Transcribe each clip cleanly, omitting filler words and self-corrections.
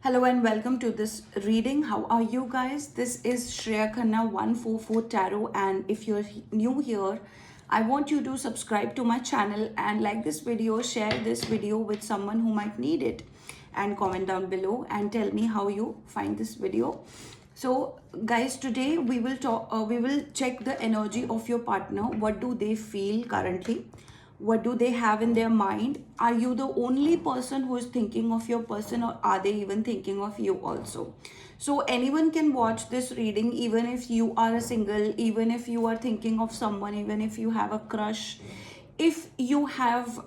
Hello and welcome to this reading. How are you guys? This is Shreya Khanna 144 Tarot, and if you're new here, I want you to subscribe to my channel and like this video, share this video with someone who might need it, and comment down below and tell me how you find this video. So guys, today we will check the energy of your partner. What do they feel currently? What do they have in their mind? Are you the only person who is thinking of your person, or are they even thinking of you also? So anyone can watch this reading, even if you are a single, even if you are thinking of someone, even if you have a crush, if you have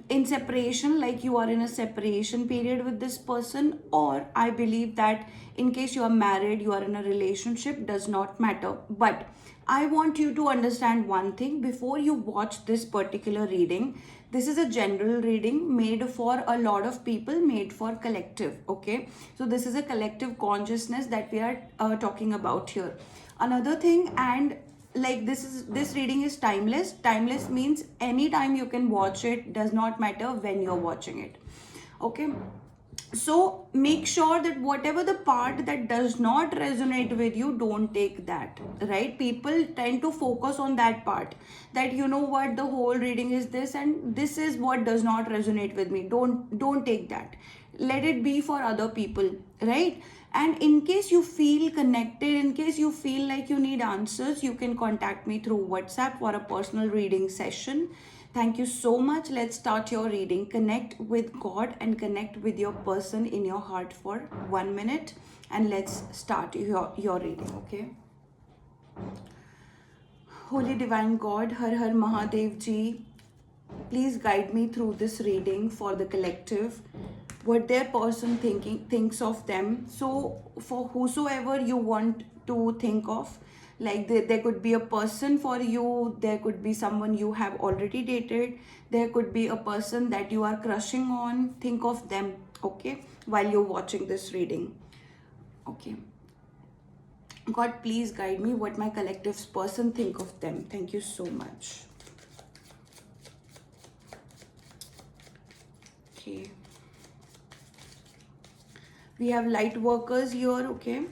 in separation, like you are in a separation period with this person, or I believe that in case you are married, you are in a relationship, does not matter. But I want you to understand one thing before you watch this particular reading. This is a general reading made for a lot of people, made for collective. Okay, so this is a collective consciousness that we are talking about here. Another thing, and like this reading is timeless means anytime you can watch it, does not matter when you're watching it. Okay, so make sure that whatever the part that does not resonate with you, don't take that, right? People tend to focus on that part, that you know what, the whole reading is this and this is what does not resonate with me. Don't take that. Let it be for other people, right? And in case you feel connected, in case you feel like you need answers, you can contact me through WhatsApp for a personal reading session. Thank you so much. Let's start your reading. Connect with God and connect with your person in your heart for 1 minute, and let's start your reading. Okay. Holy Divine God, Har Har Mahadev Ji, please guide me through this reading for the collective, what their person thinks of them. So for whosoever you want to think of, like there could be a person for you, there could be someone you have already dated, there could be a person that you are crushing on. Think of them, okay, while you're watching this reading. Okay, God, please guide me what my collective's person think of them. Thank you so much. Okay, we have light workers here. Okay,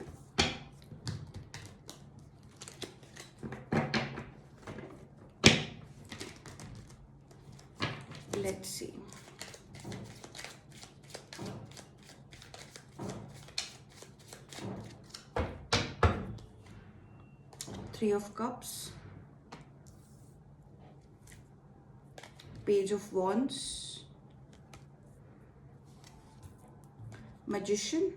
let's see. Three of Cups, Page of Wands, Magician,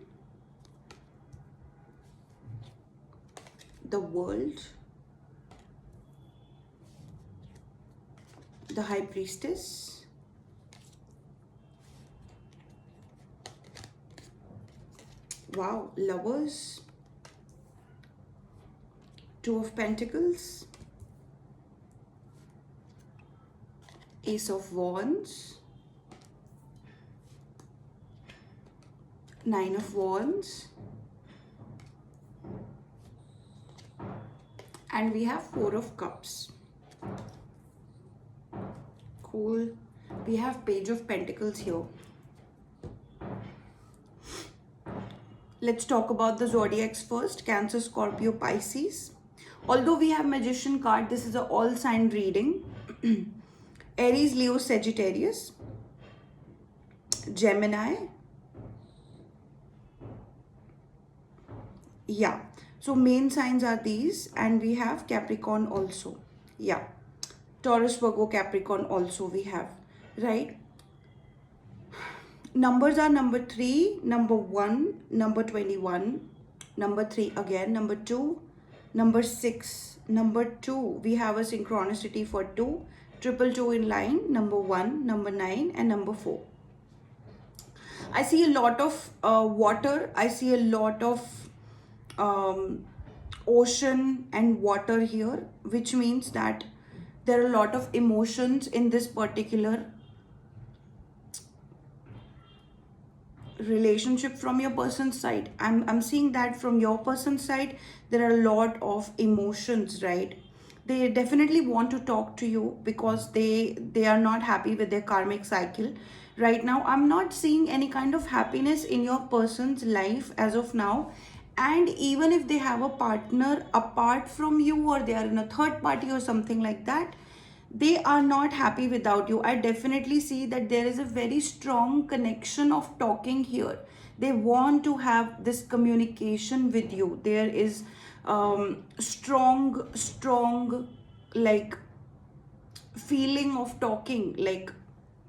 the World, the High Priestess, wow, Lovers, Two of Pentacles, Ace of Wands, Nine of Wands, and we have Four of Cups. Cool. We have Page of Pentacles here. Let's talk about the zodiacs first. Cancer, Scorpio, Pisces. Although we have Magician card, this is an all sign reading. Aries, Leo, Sagittarius, Gemini. Yeah, so main signs are these, and we have Capricorn also. Yeah, Taurus, Virgo, Capricorn also we have, right? Numbers are number 3, number 1, number 21, number 3 again, number 2, number 6, number 2. We have a synchronicity for 2, triple 2 in line, number 1, number 9, and number 4. I see a lot of water. I see a lot of ocean and water here, which means that there are a lot of emotions in this particular relationship from your person's side. I'm seeing that from your person's side there are a lot of emotions, right? They definitely want to talk to you because they are not happy with their karmic cycle right now. I'm not seeing any kind of happiness in your person's life as of now. And even if they have a partner apart from you, or they are in a third party or something like that, they are not happy without you. I definitely see that there is a very strong connection of talking here. They want to have this communication with you. There is strong like feeling of talking, like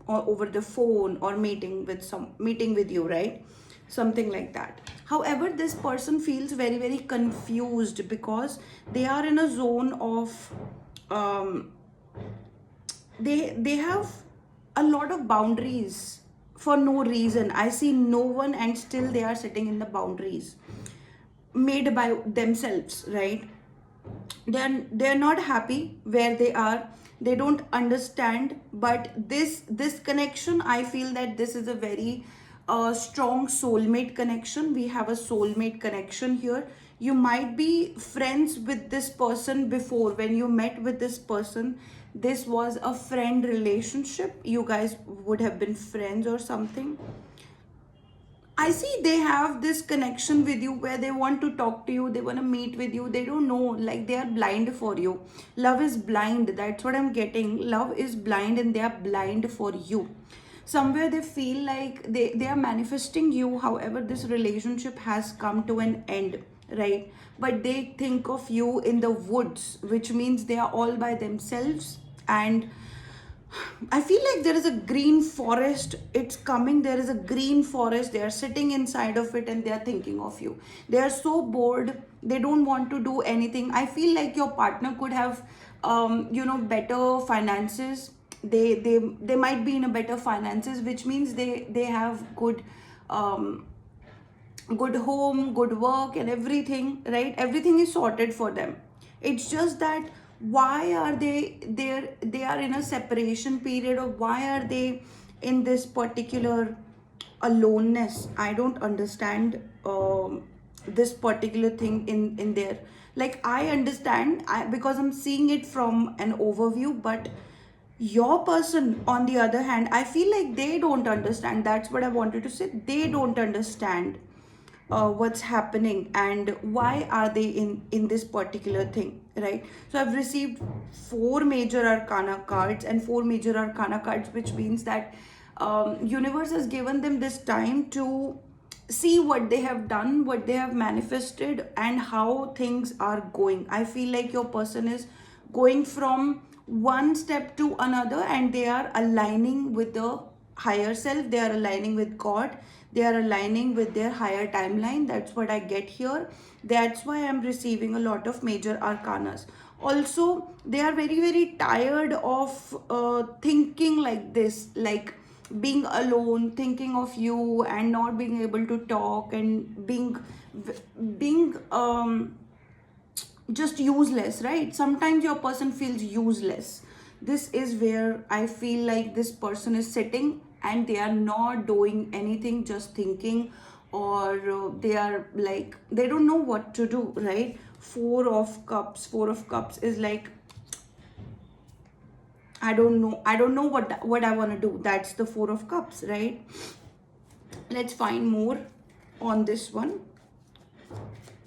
over the phone, or meeting with you, right? Something like that. However, this person feels very confused because they are in a zone of um, they have a lot of boundaries for no reason. I see no one, and still they are sitting in the boundaries made by themselves, right? They're not happy where they are. They don't understand. But this connection, I feel that this is a very strong soulmate connection. We have a soulmate connection here. You might be friends with this person before. When you met with this person, this was a friend relationship. You guys would have been friends or something. I see they have this connection with you where they want to talk to you, they want to meet with you. They don't know, like they are blind for you. Love is blind. That's what I'm getting. Love is blind and they are blind for you. Somewhere they feel like they are manifesting you. However, this relationship has come to an end, right? But they think of you in the woods, which means they are all by themselves. And I feel like there is a green forest. It's coming. There is a green forest. They are sitting inside of it and they are thinking of you. They are so bored. They don't want to do anything. I feel like your partner could have, better finances. They might be in a better finances, which means they have good home, good work, and everything, right? Everything is sorted for them. It's just that why are they are in a separation period, or why are they in this particular aloneness? I don't understand this particular thing in there. Like I understand, because I'm seeing it from an overview, but your person on the other hand, I feel like they don't understand. That's what I wanted to say. They don't understand what's happening and why are they in this particular thing, right? So I've received four major arcana cards and four major arcana cards, which means that universe has given them this time to see what they have done, what they have manifested, and how things are going. I feel like your person is going from one step to another, and they are aligning with the higher self. They are aligning with God. They are aligning with their higher timeline. That's what I get here. That's why I'm receiving a lot of major arcanas. Also, they are very tired of thinking like this, like being alone, thinking of you, and not being able to talk, and being just useless, right? Sometimes your person feels useless. This is where I feel like this person is sitting and they are not doing anything, just thinking, or they are like they don't know what to do, right? Four of cups is like I don't know what I want to do. That's the four of cups, right? Let's find more on this one.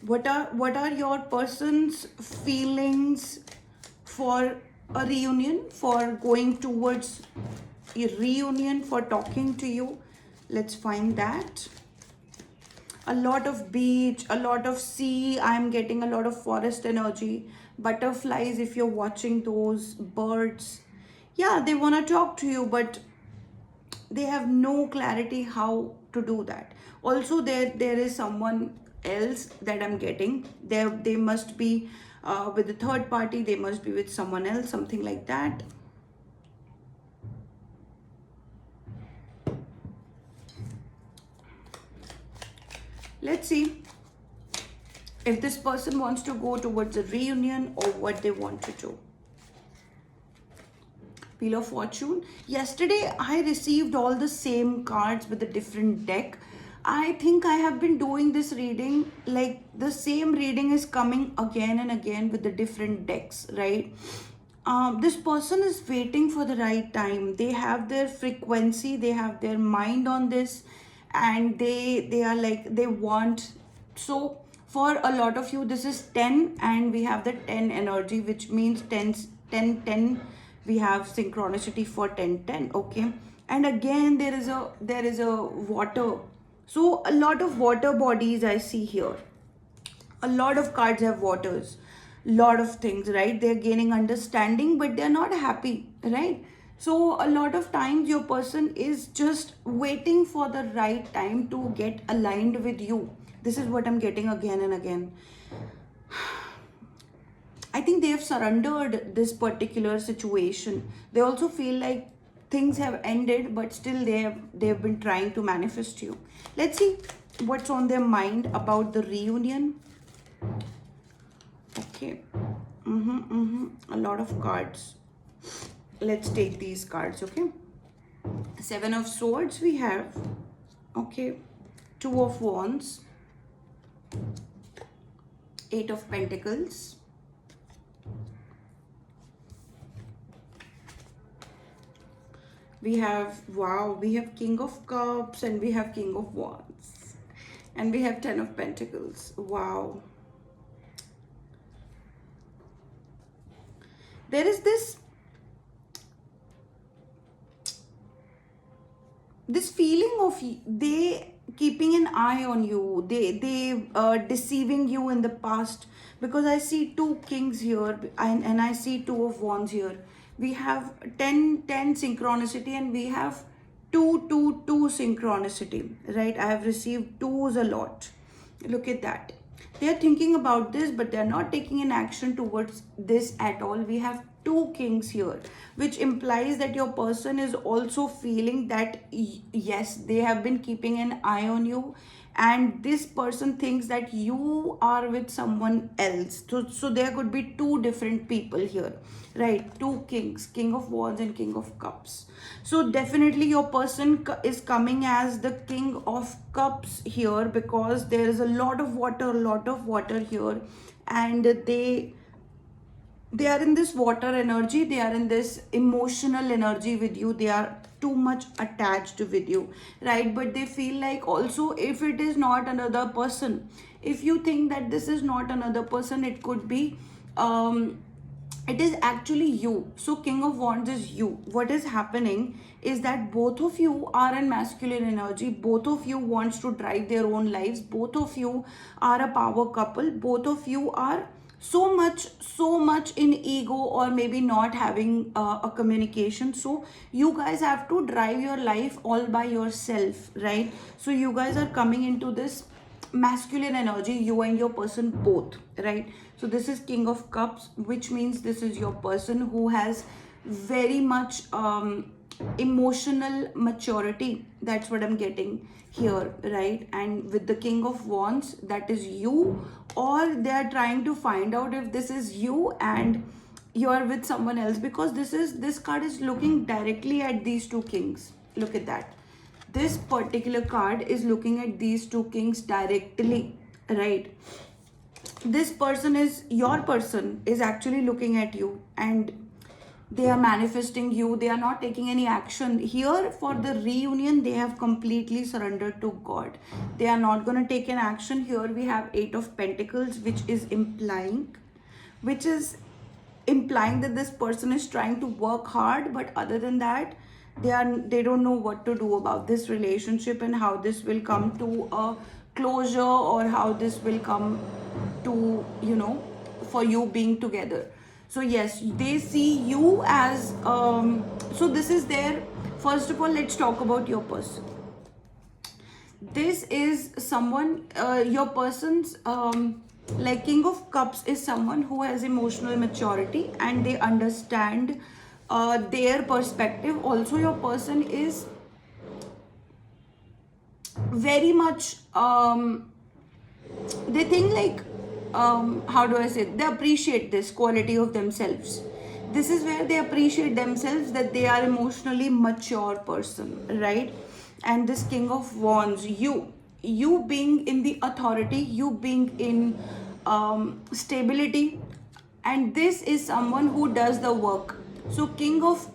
What are your person's feelings for a reunion, for going towards a reunion, for talking to you? Let's find that. A lot of beach, a lot of sea. I'm getting a lot of forest energy. Butterflies, if you're watching those birds. Yeah, they want to talk to you, but they have no clarity how to do that. Also, there is someone else that I'm getting. They must be with the third party. They must be with someone else, something like that. Let's see if this person wants to go towards a reunion or what they want to do. Wheel of Fortune. Yesterday, I received all the same cards with a different deck. I think I have been doing this reading, like the same reading is coming again and again with the different decks, right? This person is waiting for the right time. They have their frequency, they have their mind on this, and they are like they want. So for a lot of you, this is 10, and we have the 10 energy, which means 10, 10, 10. We have synchronicity for 10, 10. Okay, and again there is a water. So a lot of water bodies I see here. A lot of cards have waters, lot of things, right? They're gaining understanding, but they're not happy, right? So a lot of times your person is just waiting for the right time to get aligned with you. This is what I'm getting again and again. I think they have surrendered this particular situation. They also feel like things have ended, but still they have been trying to manifest you. Let's see what's on their mind about the reunion. Okay. A lot of cards. Let's take these cards, okay? 7 of Swords we have. Okay. 2 of Wands. 8 of Pentacles. We have, wow, we have King of Cups and we have King of Wands. And we have 10 of Pentacles. Wow. There is this feeling of they keeping an eye on you, they deceiving you in the past, because I see 2 kings here, and I see 2 of Wands here. We have 10 10 synchronicity, and we have 2 2 2 synchronicity, right? I have received 2s a lot. Look at that. They are thinking about this, but they are not taking an action towards this at all. We have 2 kings here, which implies that your person is also feeling that yes, they have been keeping an eye on you, and this person thinks that you are with someone else. So there could be 2 different people here, right? 2 kings, King of Wands and King of Cups. So definitely your person is coming as the King of Cups here, because there is a lot of water here, and they are in this water energy, they are in this emotional energy with you, they are too much attached with you, right? But they feel like also, if it is not another person, if you think that this is not another person, it could be it is actually you. So King of Wands is you. What is happening is that both of you are in masculine energy, both of you wants to drive their own lives, both of you are a power couple, both of you are so much in ego, or maybe not having a communication. So you guys have to drive your life all by yourself, right? So you guys are coming into this masculine energy, you and your person both, right? So this is King of Cups, which means this is your person who has very much emotional maturity. That's what I'm getting here, right? And with the King of Wands, that is you, or they are trying to find out if this is you and you are with someone else, because this card is looking directly at these 2 kings. Look at that. This particular card is looking at these 2 kings directly, right? This person is, your person is actually looking at you, and they are manifesting you. They are not taking any action here. For the reunion, they have completely surrendered to God. They are not going to take an action. Here we have 8 of Pentacles, which is implying that this person is trying to work hard, but other than that, they don't know what to do about this relationship, and how this will come to a closure, or how this will come to, for you being together. So yes, they see you as so this is their, first of all, let's talk about your person. This is someone, your person's like King of Cups is someone who has emotional maturity, and they understand their perspective. Also your person is very much they think like, how do I say it? They appreciate this quality of themselves. This is where they appreciate themselves, that they are emotionally mature person, right? And this King of Wands, you being in the authority, you being in stability, and this is someone who does the work. So king of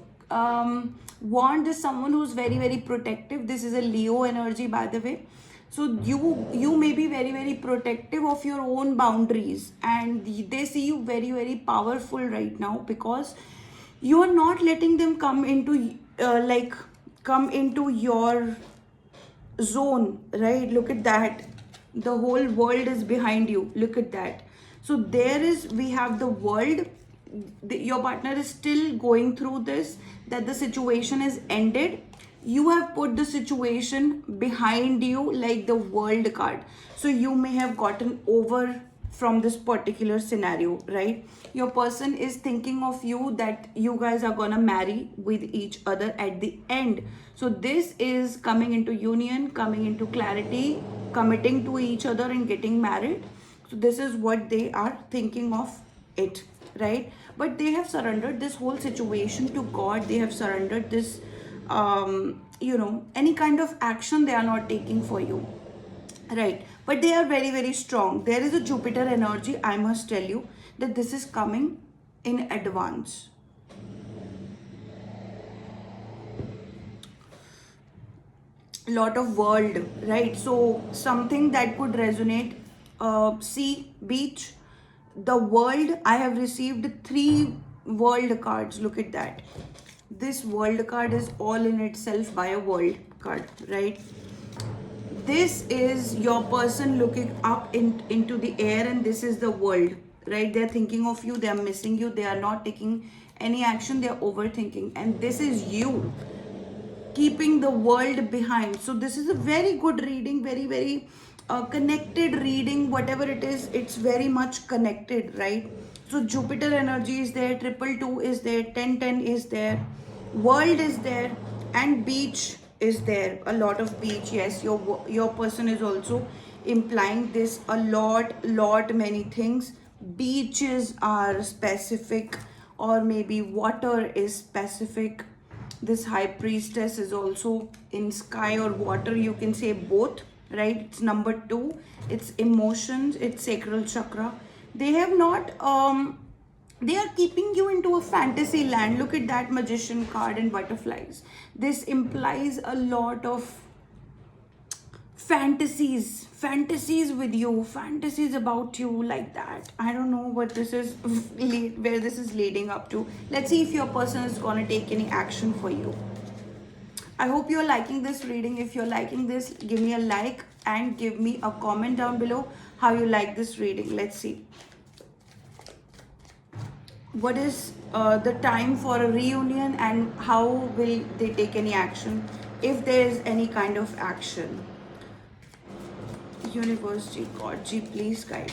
wand is someone who's very very protective. This is a Leo energy, by the way. So you may be very very protective of your own boundaries, and they see you very very powerful right now, because you are not letting them come into come into your zone, right? Look at that. The whole world is behind you. Look at that. So there is, we have the world. Your partner is still going through this, that the situation is ended. You have put the situation behind you, like the world card. So you may have gotten over from this particular scenario, right? Your person is thinking of you, that you guys are gonna marry with each other at the end. So this is coming into union, coming into clarity, committing to each other and getting married. So this is what they are thinking of it, right? But they have surrendered this whole situation to God. They have surrendered this, any kind of action they are not taking for you, right? But they are very very strong. There is a Jupiter energy, I must tell you, that this is coming in advance. Lot of world, right? So something that could resonate, sea, beach, the world. I have received 3 world cards. Look at that. This world card is all in itself by a world card, right? This is your person looking up into the air, and this is the world, right? They're thinking of you, they're missing you, they are not taking any action, they're overthinking, and this is you keeping the world behind. So this is a very good reading, very very connected reading. Whatever it is, it's very much connected, right? So Jupiter energy is there, 222 is there, 1010 is there, world is there, and beach is there. A lot of beach. Yes, your person is also implying this a lot many things. Beaches are specific, or maybe water is specific. This high priestess is also in sky or water, you can say both, right? It's number 2. It's emotions, it's sacral chakra. They have not they are keeping you into a fantasy land. Look at that magician card and butterflies. This implies a lot of fantasies with you, fantasies about you, like that. I don't know what this is, where this is leading up to. Let's see if your person is going to take any action for you. I hope you're liking this reading. If you're liking this, give me a like and give me a comment down below how you like this reading. Let's see. What is the time for a reunion, and how will they take any action, if there is any kind of action? Universe G, God G, please guide.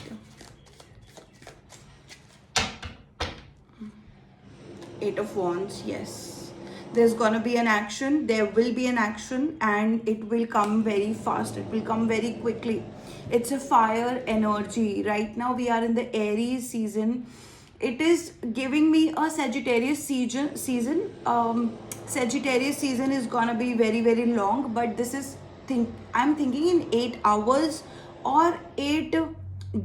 8 of Wands, yes. There's gonna be an action, there will be an action, and it will come very fast, it will come very quickly. It's a fire energy. Right now we are in the Aries season. It is giving me a Sagittarius season. Sagittarius season is gonna be very very long, but this is I'm thinking in 8 hours or 8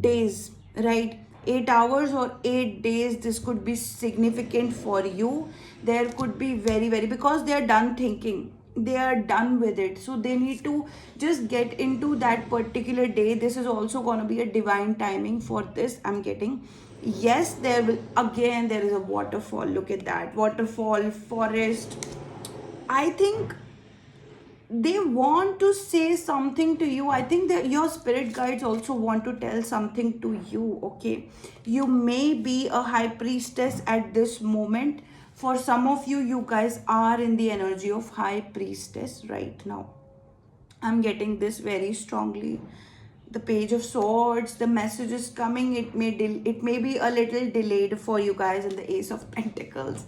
days, right? 8 hours or 8 days, this could be significant for you. There could be very very, because they are done thinking, they are done with it, so they need to just get into that particular day. This is also going to be a divine timing for this, I'm getting. Yes, there will, again there is a waterfall. Look at that, waterfall, forest. I think they want to say something to you. I think that your spirit guides also want to tell something to you, okay? You may be a high priestess at this moment. For some of you, you guys are in the energy of high priestess right now. I'm getting this very strongly. The Page of Swords, the message is coming. It may be a little delayed for you guys, in the Ace of Pentacles.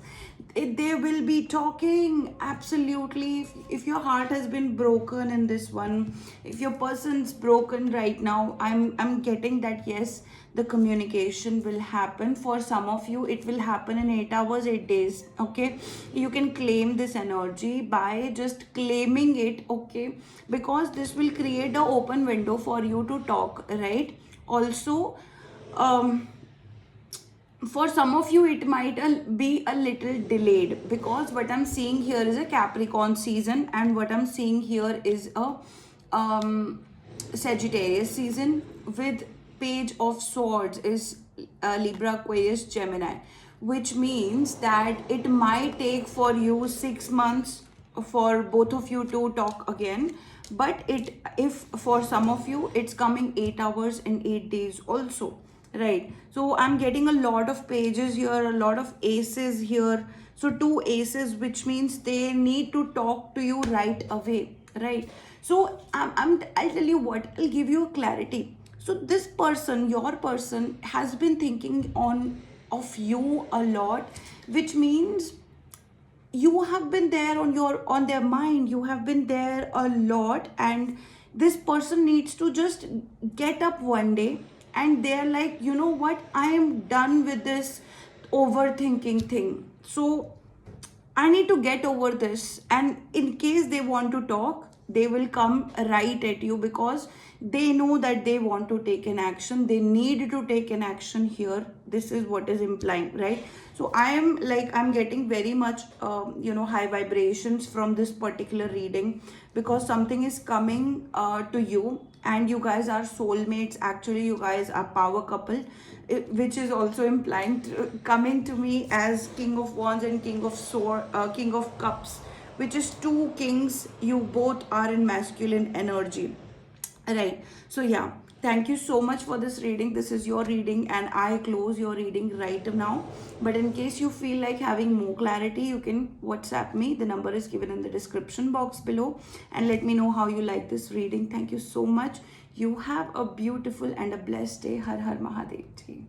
they will be talking. Absolutely. If your heart has been broken in this one, if your person's broken right now, I'm getting that yes, the communication will happen. For some of you it will happen in 8 hours, 8 days. Okay, you can claim this energy by just claiming it. Okay, because this will create an open window for you to talk, right? Also, um for some of you it might be a little delayed, because what I'm seeing here is a Capricorn season, and what I'm seeing here is a Sagittarius season. With Page of Swords is Libra, Aquarius, Gemini, which means that it might take for you 6 months for both of you to talk again. But it, if for some of you it's coming 8 hours and 8 days also, right? So I'm getting a lot of pages here, a lot of aces here. So two aces, which means they need to talk to you right away, right? So I'll tell you what, I'll give you a clarity. So this person, your person, has been thinking on of you a lot, which means you have been there on their mind, you have been there a lot. And this person needs to just get up one day and they're like, you know what, I am done with this overthinking thing. So I need to get over this. And in case they want to talk, they will come right at you, because they know that they want to take an action. They need to take an action here. This is what is implying, right? So I am like, I'm getting very much, high vibrations from this particular reading, because something is coming to you, and you guys are soulmates. Actually, you guys are power couple, which is also implying coming to me as King of Wands and King of Cups, which is two kings. You both are in masculine energy, right? So yeah, thank you so much for this reading. This is your reading, and I close your reading right now. But in case you feel like having more clarity, you can WhatsApp me. The number is given in the description box below, and let me know how you like this reading. Thank you so much. You have a beautiful and a blessed day. Har Har Mahadev Ji.